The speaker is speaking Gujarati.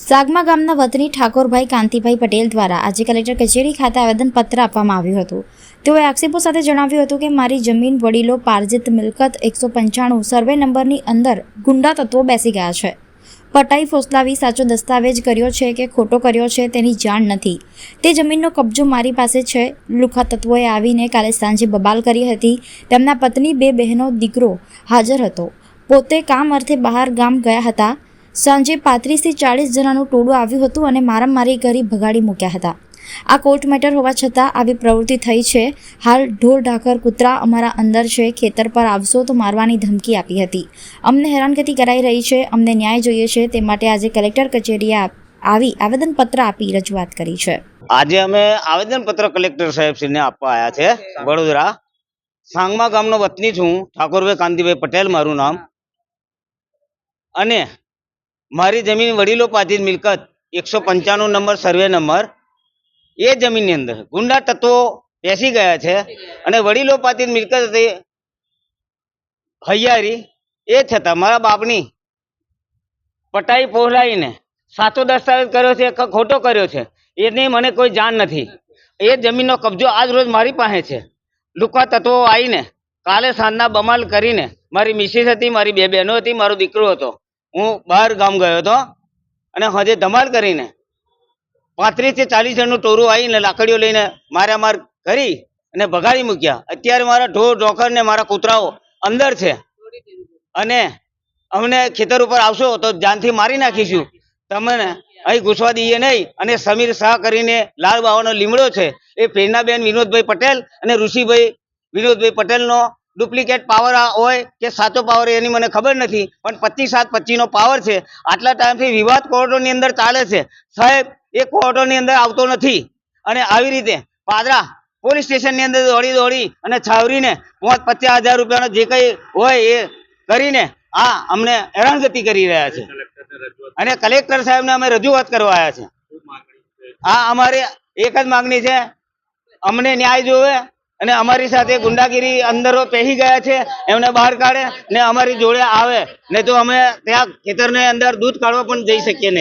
સાગમા ગામના વતની ઠાકોરભાઈ કાંતિભાઈ પટેલ દ્વારા આજે કલેક્ટર કચેરી ખાતે આવેદનપત્ર આપવામાં આવ્યું હતું। તેઓએ આક્ષેપો સાથે જણાવ્યું હતું કે મારી જમીન વડીલો પાર્જિત મિલકત 195 સર્વે નંબરની અંદર ગુંડા તત્વો બેસી ગયા છે। પટાઈ ફોસલાવી સાચો દસ્તાવેજ કર્યો છે કે ખોટો કર્યો છે તેની જાણ નથી। તે જમીનનો કબજો મારી પાસે છે। લુખા તત્વોએ આવીને કાલે સાંજે બબાલ કરી હતી। તેમના પત્ની, 2 બહેનો, દીકરો હાજર હતો। પોતે કામ અર્થે બહાર ગામ ગયા હતા। સાંજે 35 થી 40 જણાનું ટોળું આવ્યું હતું અને મારામારી કરી ભગાડી મૂક્યા હતા। આ કોર્ટ મેટર હોવા છતાં આવી પ્રવૃત્તિ થઈ છે। હાલ ઢોર ઢાકર કૂતરા અમારા અંદર છે। ખેતર પર આવશો તો મારવાની ધમકી આપી હતી। અમને હેરાનગતિ કરાઈ રહી છે। અમને ન્યાય જોઈએ છે। તે માટે આજે કલેક્ટર કચેરીએ આવી આવેદનપત્ર આપી રજૂઆત કરી છે। આજે અમે આવેદનપત્ર કલેક્ટર સાહેબશ્રીને આપવા આવ્યા છે વડોદરા। સાંગમા ગામનો વતની છું, ઠાકોરભાઈ કાંતિભાઈ પટેલ મારું નામ। અને મારી જમીન વડીલો પાર્જિત મિલકત 195 નંબર સર્વે નંબર, એ જમીનની અંદર ગુંડા તત્વો બેસી ગયા છે અને વડીલો પાર્જિત મિલકત હતી હૈયારી, એ છતાં મારા બાપની પટાઈ પહોળાઈને સાચો દસ્તાવેજ કર્યો છે કે ખોટો કર્યો છે એની મને કોઈ જાણ નથી। એ જમીનનો કબજો આજ રોજ મારી પાસે છે। લુકા તત્વો આવીને કાલે સાંજના બમાલ કરીને, મારી મિસિસ હતી, મારી 2 બહેનો હતી, મારો દીકરો હતો, હું બહાર ગામ ગયો હતો અને હજે ધમાલ કરીને 35 થી 40 જણનું ટોળું આવીને લાકડીઓ લઈને માર કરી અને ભગાડી મૂક્યા। અત્યારે મારા ઢોર ઢોકર ને મારા કૂતરાઓ અંદર છે અને અમને ખેતર ઉપર આવશો તો જાનથી મારી નાખીશું। તમને અહીં ઘૂસવા દઈએ નહીં। અને સમીર શાહ કરીને લાલ બાવાનો લીમડો છે, એ પ્રેરણાબેન વિનોદભાઈ પટેલ અને ઋષિભાઈ વિનોદભાઈ પટેલનો ડુપ્લિકેટ પાવર હોય કે સાચો પાવર એની મને ખબર નથી, પણ 25/7/25 નો પાવર છે। આટલા ટાઈમથી વિવાદ કોર્ટોની અંદર ચાલે છે। સાહેબ એ કોર્ટોની અંદર આવતો નથી અને આવી રીતે પાદરા પોલીસ સ્ટેશનની અંદર દોડી અને છાવરીને 50,000 રૂપિયાનો જે કંઈ હોય એ કરીને અમને હેરાનગતિ કરી રહ્યા છે અને કલેક્ટર સાહેબને અમે રજૂઆત કરવા આવ્યા છે। અમારે એક જ માગણી છે, અમને ન્યાય જોવે અને અમારી સાથે ગુંડાગીરી અંદરો પહેરી ગયા છે એમને બહાર કાઢે ને અમારી જોડે આવે, નહીં તો અમે ત્યાં ખેતરની અંદર દૂધ કાઢવા પણ જઈ શકીએ નહીં।